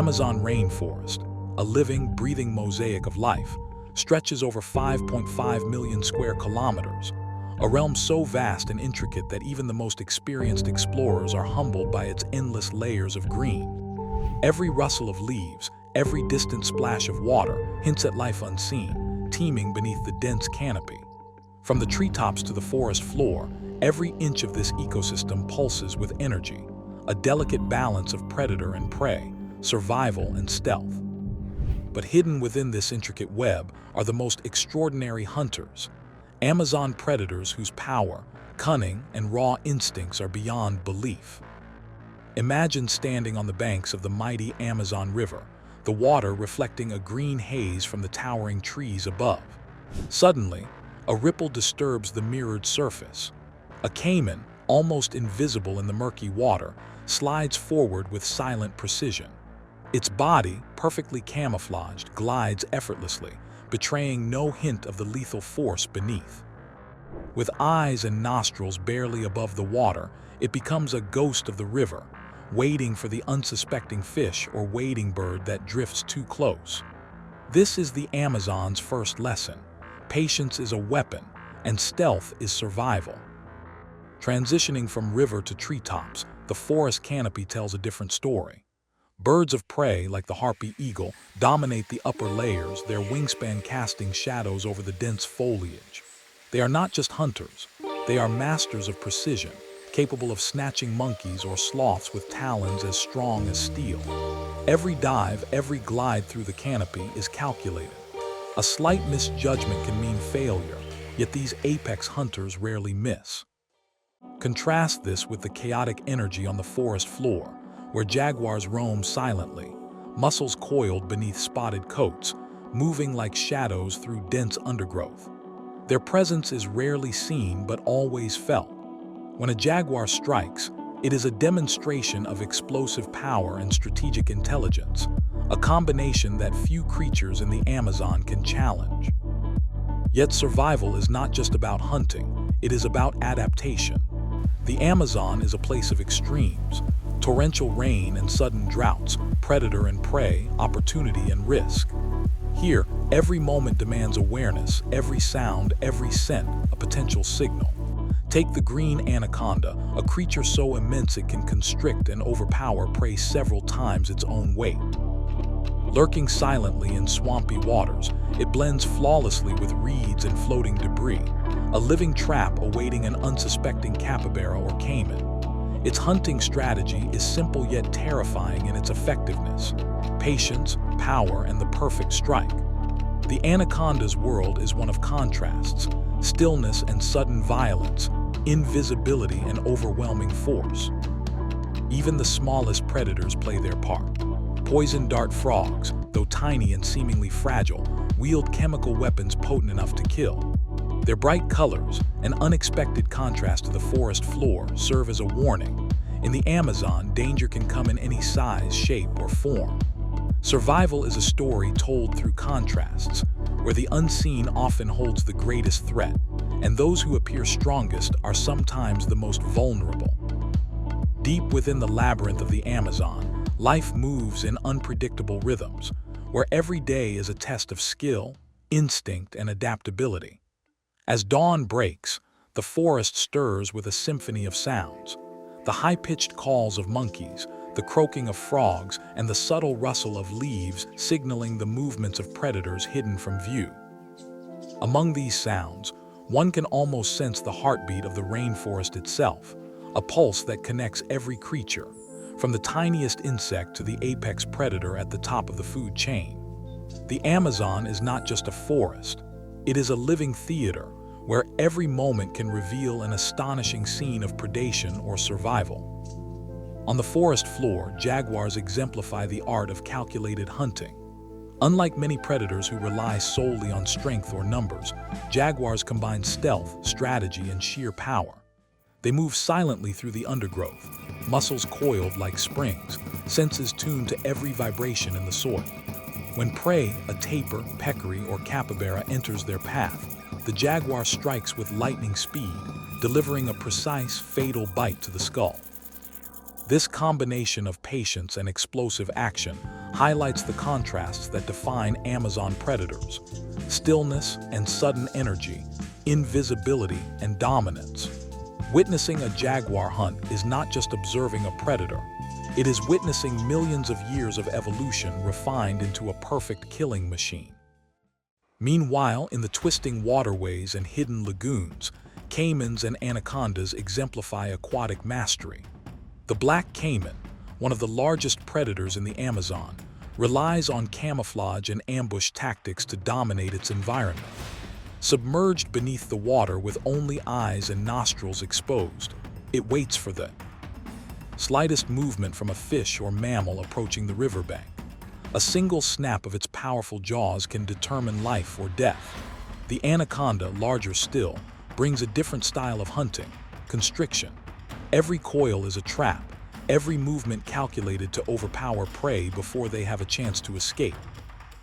Amazon rainforest, a living, breathing mosaic of life, stretches over 5.5 million square kilometers, a realm so vast and intricate that even the most experienced explorers are humbled by its endless layers of green. Every rustle of leaves, every distant splash of water hints at life unseen, teeming beneath the dense canopy. From the treetops to the forest floor, every inch of this ecosystem pulses with energy, a delicate balance of predator and prey, survival and stealth. But hidden within this intricate web are the most extraordinary hunters, Amazon predators whose power, cunning, and raw instincts are beyond belief. Imagine standing on the banks of the mighty Amazon River, the water reflecting a green haze from the towering trees above. Suddenly, a ripple disturbs the mirrored surface. A caiman, almost invisible in the murky water, slides forward with silent precision. Its body, perfectly camouflaged, glides effortlessly, betraying no hint of the lethal force beneath. With eyes and nostrils barely above the water, it becomes a ghost of the river, waiting for the unsuspecting fish or wading bird that drifts too close. This is the Amazon's first lesson. Patience is a weapon, and stealth is survival. Transitioning from river to treetops, the forest canopy tells a different story. Birds of prey, like the harpy eagle, dominate the upper layers, their wingspan casting shadows over the dense foliage. They are not just hunters, they are masters of precision, capable of snatching monkeys or sloths with talons as strong as steel. Every dive, every glide through the canopy is calculated. A slight misjudgment can mean failure, yet these apex hunters rarely miss. Contrast this with the chaotic energy on the forest floor, where jaguars roam silently, muscles coiled beneath spotted coats, moving like shadows through dense undergrowth. Their presence is rarely seen but always felt. When a jaguar strikes, it is a demonstration of explosive power and strategic intelligence, a combination that few creatures in the Amazon can challenge. Yet survival is not just about hunting, it is about adaptation. The Amazon is a place of extremes, torrential rain and sudden droughts, predator and prey, opportunity and risk. Here, every moment demands awareness, every sound, every scent, a potential signal. Take the green anaconda, a creature so immense it can constrict and overpower prey several times its own weight. Lurking silently in swampy waters, it blends flawlessly with reeds and floating debris, a living trap awaiting an unsuspecting capybara or caiman. Its hunting strategy is simple yet terrifying in its effectiveness: patience, power, and the perfect strike. The anaconda's world is one of contrasts: stillness and sudden violence, invisibility and overwhelming force. Even the smallest predators play their part. Poison dart frogs, though tiny and seemingly fragile, wield chemical weapons potent enough to kill. Their bright colors, an unexpected contrast to the forest floor, serve as a warning. In the Amazon, danger can come in any size, shape, or form. Survival is a story told through contrasts, where the unseen often holds the greatest threat, and those who appear strongest are sometimes the most vulnerable. Deep within the labyrinth of the Amazon, life moves in unpredictable rhythms, where every day is a test of skill, instinct, and adaptability. As dawn breaks, the forest stirs with a symphony of sounds. The high-pitched calls of monkeys, the croaking of frogs, and the subtle rustle of leaves signaling the movements of predators hidden from view. Among these sounds, one can almost sense the heartbeat of the rainforest itself, a pulse that connects every creature, from the tiniest insect to the apex predator at the top of the food chain. The Amazon is not just a forest, it is a living theater where every moment can reveal an astonishing scene of predation or survival. On the forest floor, jaguars exemplify the art of calculated hunting. Unlike many predators who rely solely on strength or numbers, jaguars combine stealth, strategy, and sheer power. They move silently through the undergrowth, muscles coiled like springs, senses tuned to every vibration in the soil. When prey, a tapir, peccary, or capybara enters their path, the jaguar strikes with lightning speed, delivering a precise, fatal bite to the skull. This combination of patience and explosive action highlights the contrasts that define Amazon predators: stillness and sudden energy, invisibility and dominance. Witnessing a jaguar hunt is not just observing a predator. It is witnessing millions of years of evolution refined into a perfect killing machine. Meanwhile, in the twisting waterways and hidden lagoons, caimans and anacondas exemplify aquatic mastery. The black caiman, one of the largest predators in the Amazon, relies on camouflage and ambush tactics to dominate its environment. Submerged beneath the water with only eyes and nostrils exposed, it waits for the slightest movement from a fish or mammal approaching the riverbank. A single snap of its powerful jaws can determine life or death. The anaconda, larger still, brings a different style of hunting: constriction. Every coil is a trap, every movement calculated to overpower prey before they have a chance to escape.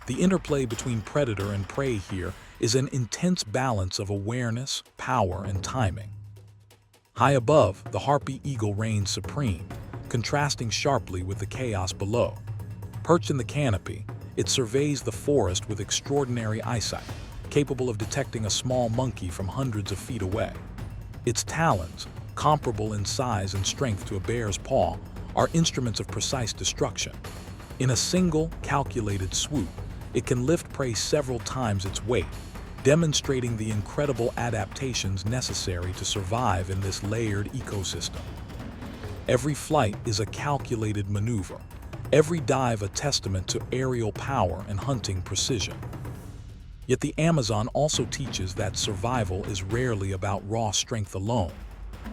The interplay between predator and prey here is an intense balance of awareness, power, and timing. High above, the harpy eagle reigns supreme, contrasting sharply with the chaos below. Perched in the canopy, it surveys the forest with extraordinary eyesight, capable of detecting a small monkey from hundreds of feet away. Its talons, comparable in size and strength to a bear's paw, are instruments of precise destruction. In a single, calculated swoop, it can lift prey several times its weight, demonstrating the incredible adaptations necessary to survive in this layered ecosystem. Every flight is a calculated maneuver, every dive a testament to aerial power and hunting precision. Yet the Amazon also teaches that survival is rarely about raw strength alone.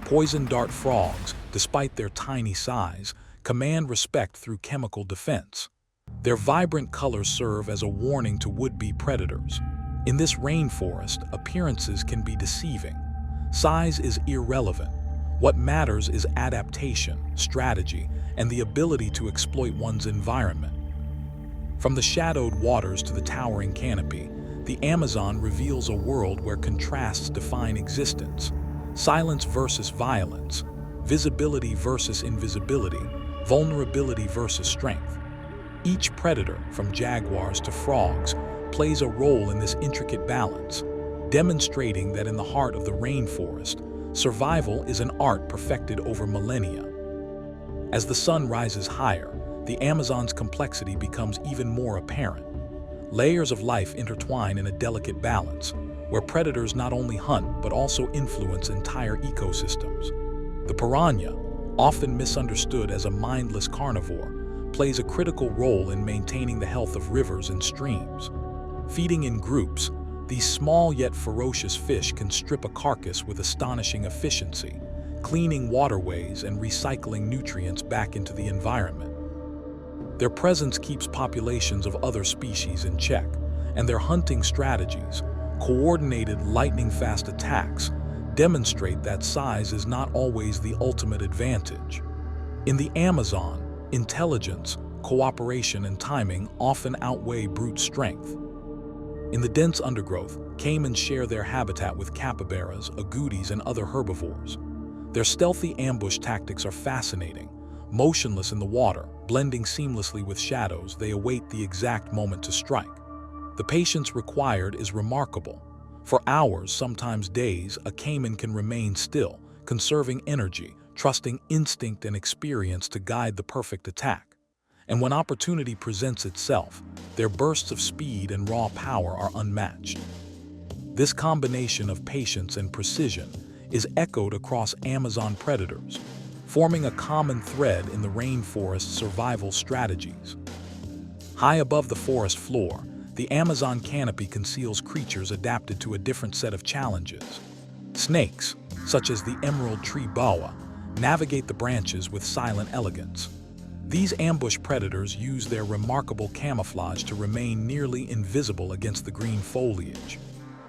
Poison dart frogs, despite their tiny size, command respect through chemical defense. Their vibrant colors serve as a warning to would-be predators. In this rainforest, appearances can be deceiving. Size is irrelevant. What matters is adaptation, strategy, and the ability to exploit one's environment. From the shadowed waters to the towering canopy, the Amazon reveals a world where contrasts define existence: silence versus violence, visibility versus invisibility, vulnerability versus strength. Each predator, from jaguars to frogs, plays a role in this intricate balance, demonstrating that in the heart of the rainforest, survival is an art perfected over millennia. As the sun rises higher, the Amazon's complexity becomes even more apparent. Layers of life intertwine in a delicate balance, where predators not only hunt but also influence entire ecosystems. The piranha, often misunderstood as a mindless carnivore, plays a critical role in maintaining the health of rivers and streams. Feeding in groups, these small yet ferocious fish can strip a carcass with astonishing efficiency, cleaning waterways and recycling nutrients back into the environment. Their presence keeps populations of other species in check, and their hunting strategies, coordinated lightning-fast attacks, demonstrate that size is not always the ultimate advantage. In the Amazon, intelligence, cooperation, and timing often outweigh brute strength. In the dense undergrowth, caimans share their habitat with capybaras, agoutis, and other herbivores. Their stealthy ambush tactics are fascinating. Motionless in the water, blending seamlessly with shadows, they await the exact moment to strike. The patience required is remarkable. For hours, sometimes days, a caiman can remain still, conserving energy, trusting instinct and experience to guide the perfect attack. And when opportunity presents itself, their bursts of speed and raw power are unmatched. This combination of patience and precision is echoed across Amazon predators, forming a common thread in the rainforest's survival strategies. High above the forest floor, the Amazon canopy conceals creatures adapted to a different set of challenges. Snakes, such as the emerald tree boa, navigate the branches with silent elegance. These ambush predators use their remarkable camouflage to remain nearly invisible against the green foliage.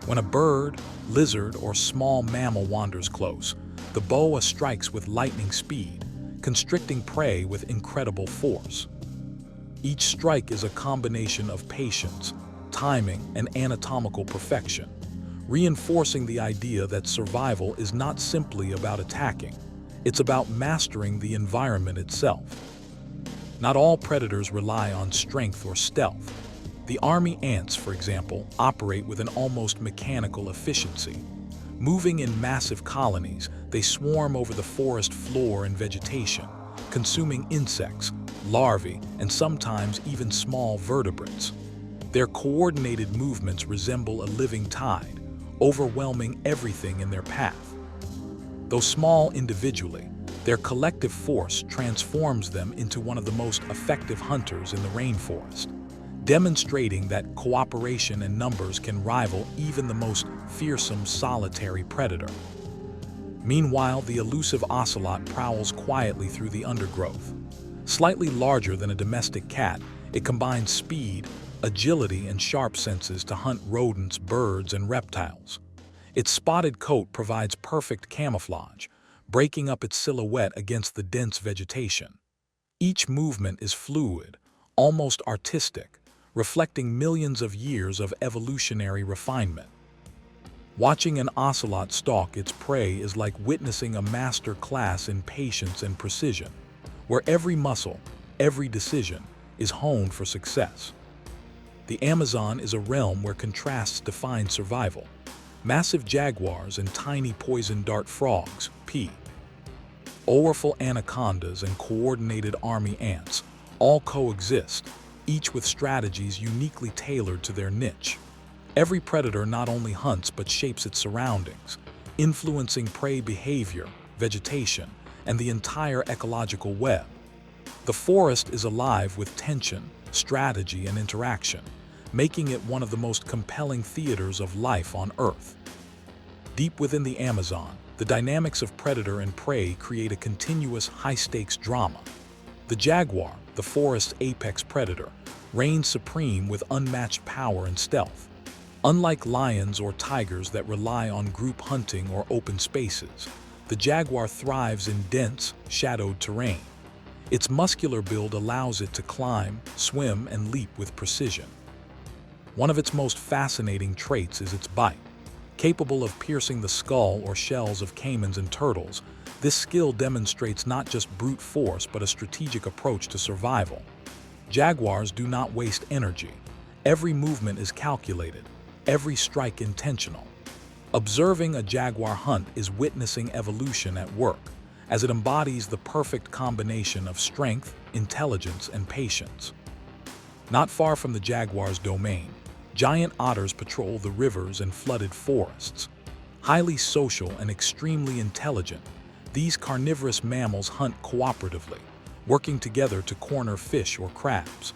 When a bird, lizard, or small mammal wanders close, the boa strikes with lightning speed, constricting prey with incredible force. Each strike is a combination of patience, timing, and anatomical perfection, reinforcing the idea that survival is not simply about attacking, it's about mastering the environment itself. Not all predators rely on strength or stealth. The army ants, for example, operate with an almost mechanical efficiency. Moving in massive colonies, they swarm over the forest floor and vegetation, consuming insects, larvae, and sometimes even small vertebrates. Their coordinated movements resemble a living tide, overwhelming everything in their path. Though small individually, their collective force transforms them into one of the most effective hunters in the rainforest, demonstrating that cooperation and numbers can rival even the most fearsome solitary predator. Meanwhile, the elusive ocelot prowls quietly through the undergrowth. Slightly larger than a domestic cat, it combines speed, agility, and sharp senses to hunt rodents, birds, and reptiles. Its spotted coat provides perfect camouflage, breaking up its silhouette against the dense vegetation. Each movement is fluid, almost artistic, reflecting millions of years of evolutionary refinement. Watching an ocelot stalk its prey is like witnessing a master class in patience and precision, where every muscle, every decision, is honed for success. The Amazon is a realm where contrasts define survival. Massive jaguars and tiny poison dart frogs, powerful anacondas and coordinated army ants, all coexist, each with strategies uniquely tailored to their niche. Every predator not only hunts but shapes its surroundings, influencing prey behavior, vegetation, and the entire ecological web. The forest is alive with tension, strategy, and interaction, making it one of the most compelling theaters of life on Earth. Deep within the Amazon, the dynamics of predator and prey create a continuous high-stakes drama. The jaguar, the forest's apex predator, reigns supreme with unmatched power and stealth. Unlike lions or tigers that rely on group hunting or open spaces, the jaguar thrives in dense, shadowed terrain. Its muscular build allows it to climb, swim, and leap with precision. One of its most fascinating traits is its bite. Capable of piercing the skull or shells of caimans and turtles, this skill demonstrates not just brute force but a strategic approach to survival. Jaguars do not waste energy. Every movement is calculated, every strike intentional. Observing a jaguar hunt is witnessing evolution at work, as it embodies the perfect combination of strength, intelligence, and patience. Not far from the jaguar's domain, giant otters patrol the rivers and flooded forests. Highly social and extremely intelligent, these carnivorous mammals hunt cooperatively, working together to corner fish or crabs.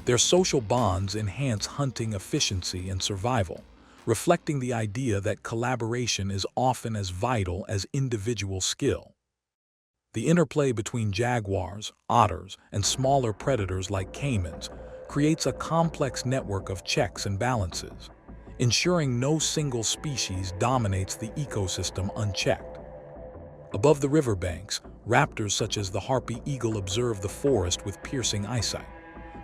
Their social bonds enhance hunting efficiency and survival, reflecting the idea that collaboration is often as vital as individual skill. The interplay between jaguars, otters, and smaller predators like caimans creates a complex network of checks and balances, ensuring no single species dominates the ecosystem unchecked. Above the riverbanks, raptors such as the harpy eagle observe the forest with piercing eyesight.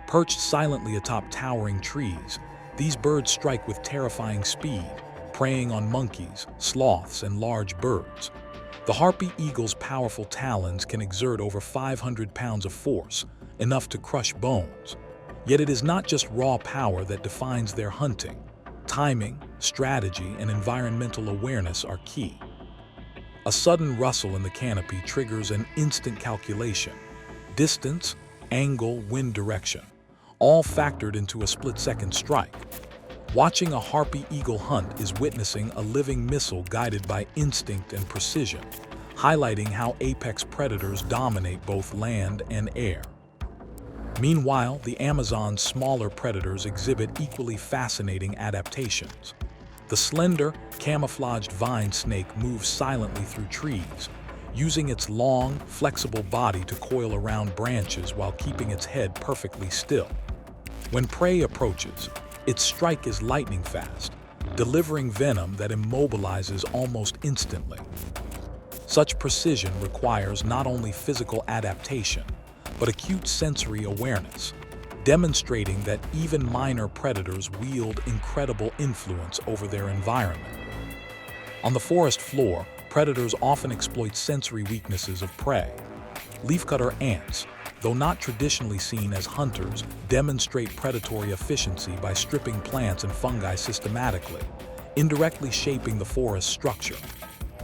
Perched silently atop towering trees, these birds strike with terrifying speed, preying on monkeys, sloths, and large birds. The harpy eagle's powerful talons can exert over 500 pounds of force, enough to crush bones. Yet it is not just raw power that defines their hunting. Timing, strategy, and environmental awareness are key. A sudden rustle in the canopy triggers an instant calculation. Distance, angle, wind direction, all factored into a split-second strike. Watching a harpy eagle hunt is witnessing a living missile guided by instinct and precision, highlighting how apex predators dominate both land and air. Meanwhile, the Amazon's smaller predators exhibit equally fascinating adaptations. The slender, camouflaged vine snake moves silently through trees, using its long, flexible body to coil around branches while keeping its head perfectly still. When prey approaches, its strike is lightning fast, delivering venom that immobilizes almost instantly. Such precision requires not only physical adaptation, but acute sensory awareness, demonstrating that even minor predators wield incredible influence over their environment. On the forest floor, predators often exploit sensory weaknesses of prey. Leafcutter ants, though not traditionally seen as hunters, demonstrate predatory efficiency by stripping plants and fungi systematically, indirectly shaping the forest structure.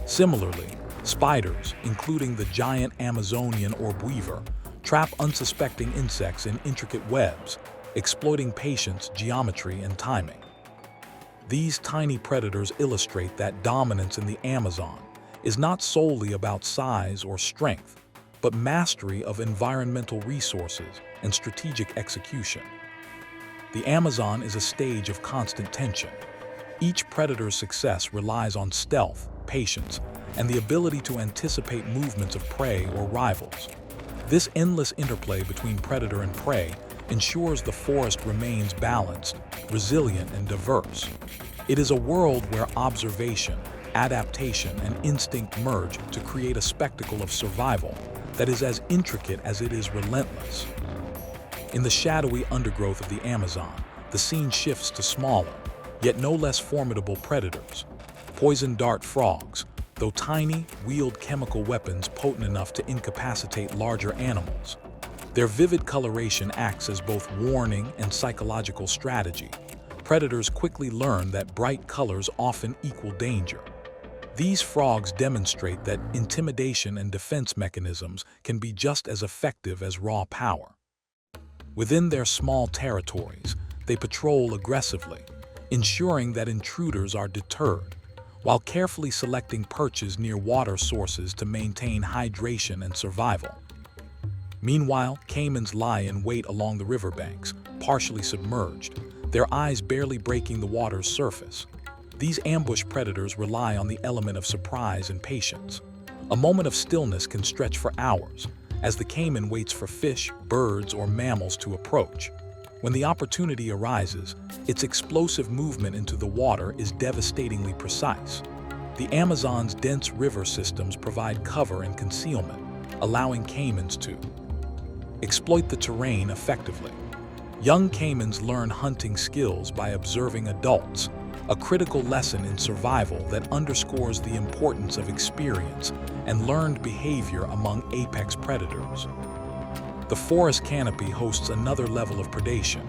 Similarly, spiders, including the giant Amazonian orb weaver, trap unsuspecting insects in intricate webs, exploiting patience, geometry, and timing. These tiny predators illustrate that dominance in the Amazon is not solely about size or strength, but mastery of environmental resources and strategic execution. The Amazon is a stage of constant tension. Each predator's success relies on stealth, patience, and the ability to anticipate movements of prey or rivals. This endless interplay between predator and prey ensures the forest remains balanced, resilient, and diverse. It is a world where observation, adaptation, and instinct merge to create a spectacle of survival that is as intricate as it is relentless. In the shadowy undergrowth of the Amazon, the scene shifts to smaller, yet no less formidable predators. Poison dart frogs, though tiny, wield chemical weapons potent enough to incapacitate larger animals. Their vivid coloration acts as both warning and psychological strategy. Predators quickly learn that bright colors often equal danger. These frogs demonstrate that intimidation and defense mechanisms can be just as effective as raw power. Within their small territories, they patrol aggressively, ensuring that intruders are deterred, while carefully selecting perches near water sources to maintain hydration and survival. Meanwhile, caimans lie in wait along the riverbanks, partially submerged, their eyes barely breaking the water's surface. These ambush predators rely on the element of surprise and patience. A moment of stillness can stretch for hours, as the caiman waits for fish, birds, or mammals to approach. When the opportunity arises, its explosive movement into the water is devastatingly precise. The Amazon's dense river systems provide cover and concealment, allowing caimans to exploit the terrain effectively. Young caimans learn hunting skills by observing adults, a critical lesson in survival that underscores the importance of experience and learned behavior among apex predators. The forest canopy hosts another level of predation.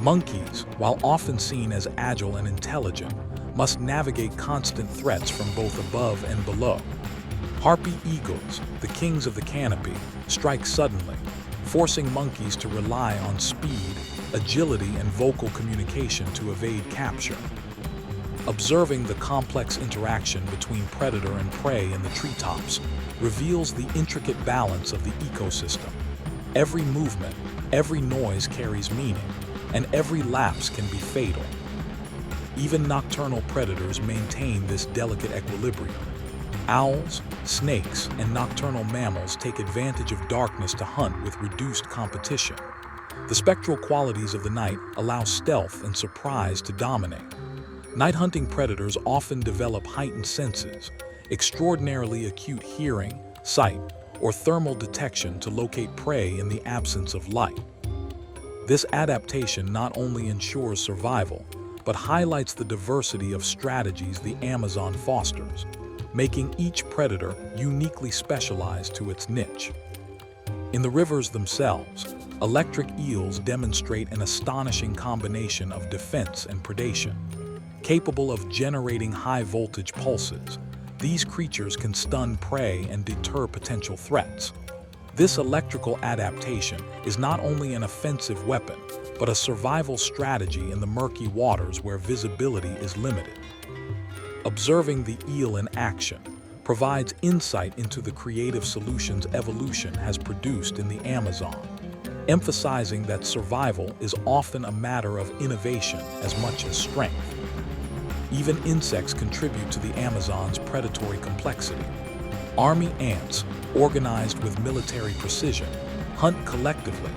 Monkeys, while often seen as agile and intelligent, must navigate constant threats from both above and below. Harpy eagles, the kings of the canopy, strike suddenly, forcing monkeys to rely on speed, agility, and vocal communication to evade capture. Observing the complex interaction between predator and prey in the treetops reveals the intricate balance of the ecosystem. Every movement, every noise carries meaning, and every lapse can be fatal. Even nocturnal predators maintain this delicate equilibrium. Owls, snakes, and nocturnal mammals take advantage of darkness to hunt with reduced competition. The spectral qualities of the night allow stealth and surprise to dominate. Night hunting predators often develop heightened senses, extraordinarily acute hearing, sight, or thermal detection to locate prey in the absence of light. This adaptation not only ensures survival, but highlights the diversity of strategies the Amazon fosters, making each predator uniquely specialized to its niche. In the rivers themselves, electric eels demonstrate an astonishing combination of defense and predation. Capable of generating high-voltage pulses, these creatures can stun prey and deter potential threats. This electrical adaptation is not only an offensive weapon, but a survival strategy in the murky waters where visibility is limited. Observing the eel in action provides insight into the creative solutions evolution has produced in the Amazon, emphasizing that survival is often a matter of innovation as much as strength. Even insects contribute to the Amazon's predatory complexity. Army ants, organized with military precision, hunt collectively,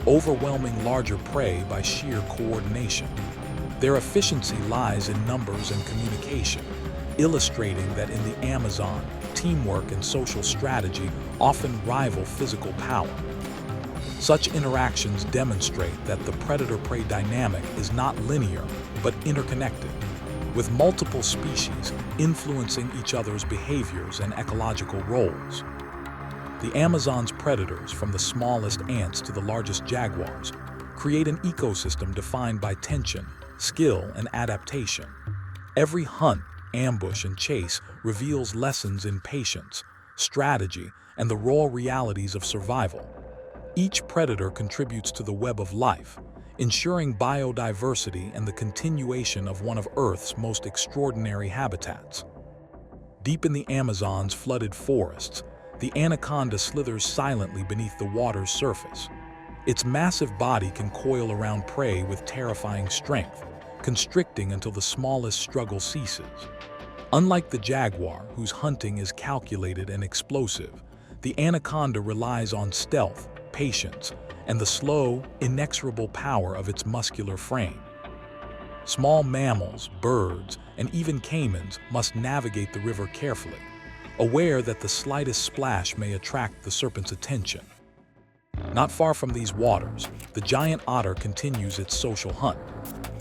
overwhelming larger prey by sheer coordination. Their efficiency lies in numbers and communication, illustrating that in the Amazon, teamwork and social strategy often rival physical power. Such interactions demonstrate that the predator-prey dynamic is not linear, but interconnected, with multiple species influencing each other's behaviors and ecological roles. The Amazon's predators, from the smallest ants to the largest jaguars, create an ecosystem defined by tension, skill, and adaptation. Every hunt, ambush, and chase reveals lessons in patience, strategy, and the raw realities of survival. Each predator contributes to the web of life, ensuring biodiversity and the continuation of one of Earth's most extraordinary habitats. Deep in the Amazon's flooded forests, the anaconda slithers silently beneath the water's surface. Its massive body can coil around prey with terrifying strength, constricting until the smallest struggle ceases. Unlike the jaguar, whose hunting is calculated and explosive, the anaconda relies on stealth, patience, and the slow, inexorable power of its muscular frame. Small mammals, birds, and even caimans must navigate the river carefully, aware that the slightest splash may attract the serpent's attention. Not far from these waters, the giant otter continues its social hunt.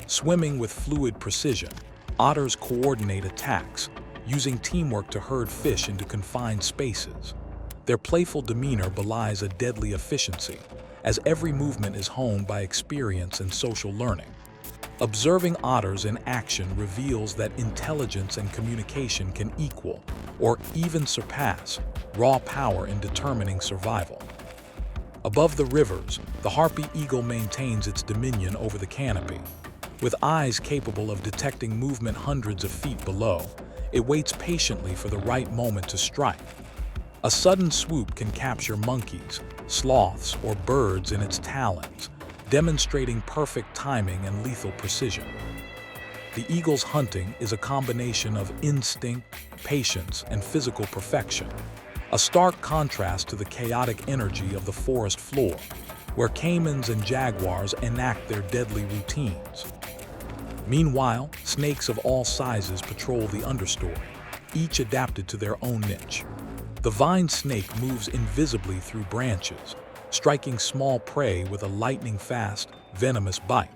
Swimming with fluid precision, otters coordinate attacks, using teamwork to herd fish into confined spaces. Their playful demeanor belies a deadly efficiency, as every movement is honed by experience and social learning. Observing otters in action reveals that intelligence and communication can equal, or even surpass, raw power in determining survival. Above the rivers, the harpy eagle maintains its dominion over the canopy. With eyes capable of detecting movement hundreds of feet below, it waits patiently for the right moment to strike. A sudden swoop can capture monkeys, sloths, or birds in its talons, demonstrating perfect timing and lethal precision. The eagle's hunting is a combination of instinct, patience, and physical perfection, a stark contrast to the chaotic energy of the forest floor, where caimans and jaguars enact their deadly routines. Meanwhile, snakes of all sizes patrol the understory, each adapted to their own niche. The vine snake moves invisibly through branches, striking small prey with a lightning-fast, venomous bite.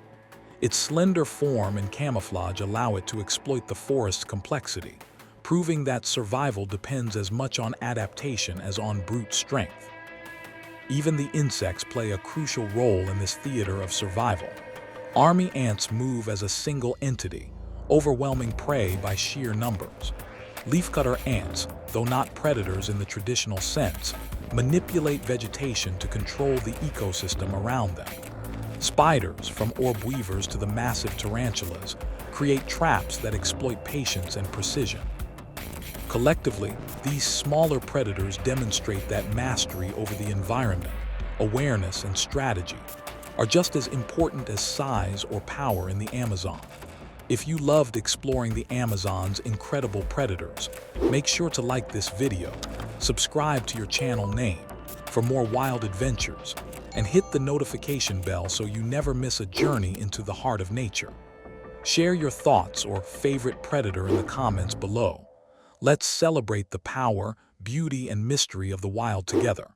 Its slender form and camouflage allow it to exploit the forest's complexity, proving that survival depends as much on adaptation as on brute strength. Even the insects play a crucial role in this theater of survival. Army ants move as a single entity, overwhelming prey by sheer numbers. Leafcutter ants, though not predators in the traditional sense, manipulate vegetation to control the ecosystem around them. Spiders, from orb weavers to the massive tarantulas, create traps that exploit patience and precision. Collectively, these smaller predators demonstrate that mastery over the environment, awareness, and strategy are just as important as size or power in the Amazon. If you loved exploring the Amazon's incredible predators, make sure to like this video, subscribe to your channel name for more wild adventures, and hit the notification bell so you never miss a journey into the heart of nature. Share your thoughts or favorite predator in the comments below. Let's celebrate the power, beauty, and mystery of the wild together.